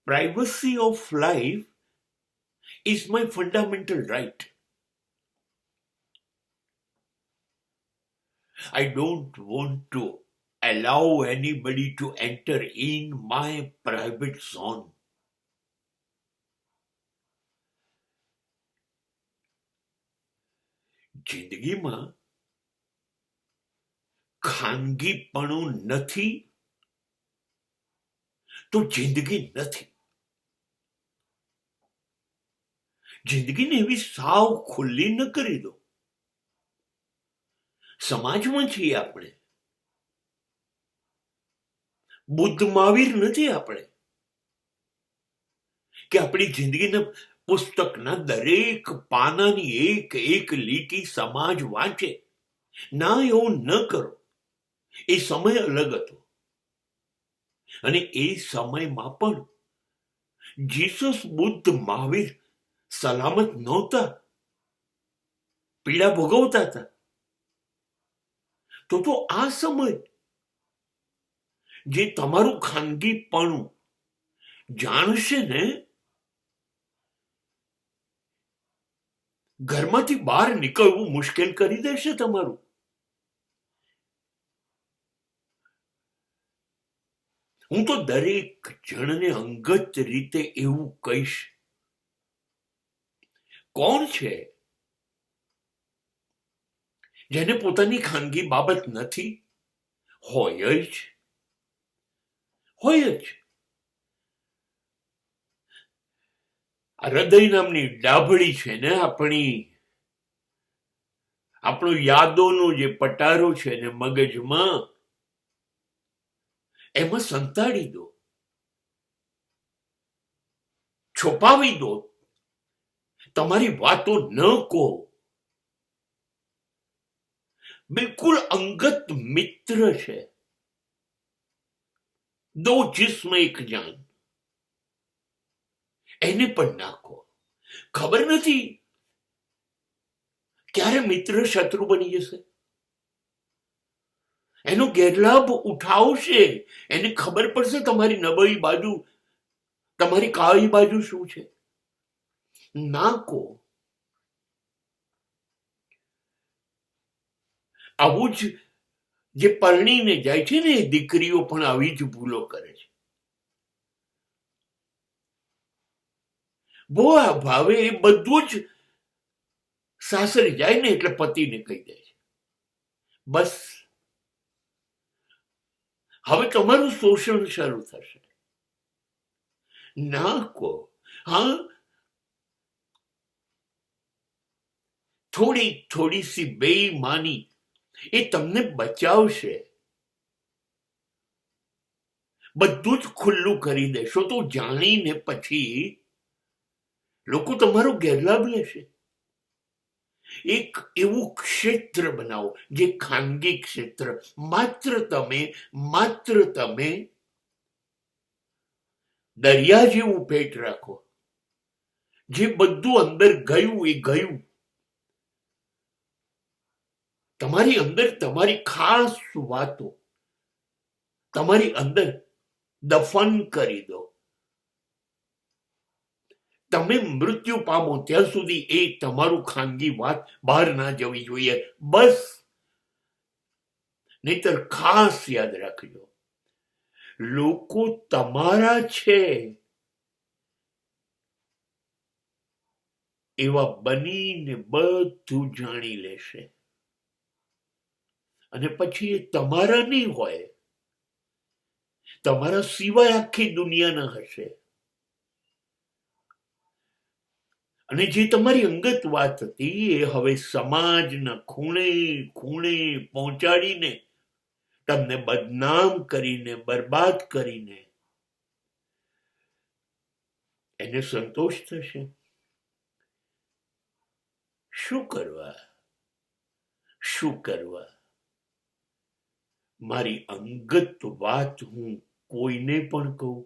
privacy of life is my fundamental right. I don't want to allow anybody to enter in my private zone. જિંદગીમાં ખાનગીપણું નથી તો જિંદગી નથી. જિંદગીને એવી સાવ ખુલ્લી ન કરી દો. સમાજમાં છીએ આપણે, બુદ્ધ મહાવીર નથી આપણે કે આપણી જિંદગીના પુસ્તકના દરેક પાનાની એક એક લીટી સમાજ વાંચે. ના, એવું ન કરો. એ સમય અલગ હતો અને એ સમયમાં પણ જીસસ, બુદ્ધ, મહાવીર સલામત નહોતા, પીડા ભોગવતા હતા. તો આ સમય જે તમારું ખાનગીપણું જાણશે ને, ઘરમાંથી બહાર નીકળવું મુશ્કેલ કરી દેશે તમારું. હું તો દરેક જણને અંગત રીતે એવું કહીશ, કોણ છે જેને પોતાની ખાનગી બાબત નથી? હોય જ. આ હૃદય નામની ડાભડી છે ને આપણો યાદોનો જે પટારો છે ને મગજમાં, એમાં સંતાડી દો, છુપાવી દો. તમારી વાતો ન કહો. બિલકુલ અંગત મિત્ર છે, દો જિસ્મ એક જાન. એને પણ નાખો. ખબર નથી ક્યારે મિત્ર શત્રુ બની જશે. એનો ગેરલાભ ઉઠાવશે. એને ખબર પડશે તમારી નબળી બાજુ, તમારી કાળી બાજુ શું છે. નાખો. આવું જ જે પરણીને જાય છે ને, દીકરીઓ પણ આવી જ ભૂલો કરે છે. બહુ આ ભાવે એ બધું જ સાસરે જાય ને એટલે પતિને કહી દે છે, બસ હવે તમારું શોષણ શરૂ થશે. ના કહો. હા, થોડી સી બેઈમાની એ તમને બચાવશે. બધું જ ખુલ્લું કરી દેશો તો જાણીને પછી લોકો તમારો ગેરલાભ લેશે. એક એવું ક્ષેત્ર બનાવો જે ખાનગી ક્ષેત્ર, માત્ર તમે દરિયા જેવું પેટ રાખો. જે બધું અંદર ગયું એ ગયું. તમારી અંદર તમારી ખાસ વાતો તમારી અંદર દફન કરી દો. તમે મૃત્યુ પામો ત્યાં સુધી એ તમારું ખાનગી વાત બહાર ના જવી જોઈએ, બસ. નહીતર ખાસ યાદ રાખજો, લોકો તમારા છે એવા બનીને બધું જાણી લેશે અને પછી એ તમારા નહીં હોય, તમારા સિવાય આખી દુનિયાના હશે. અને જે તમારી અંગત વાત હતી એ હવે સમાજના ખૂણે ખૂણે પહોંચાડીને તમને બદનામ કરીને, બરબાદ કરીને એને સંતોષ થશે. શું કરવા? મારી અંગત વાત હું કોઈને પણ કહું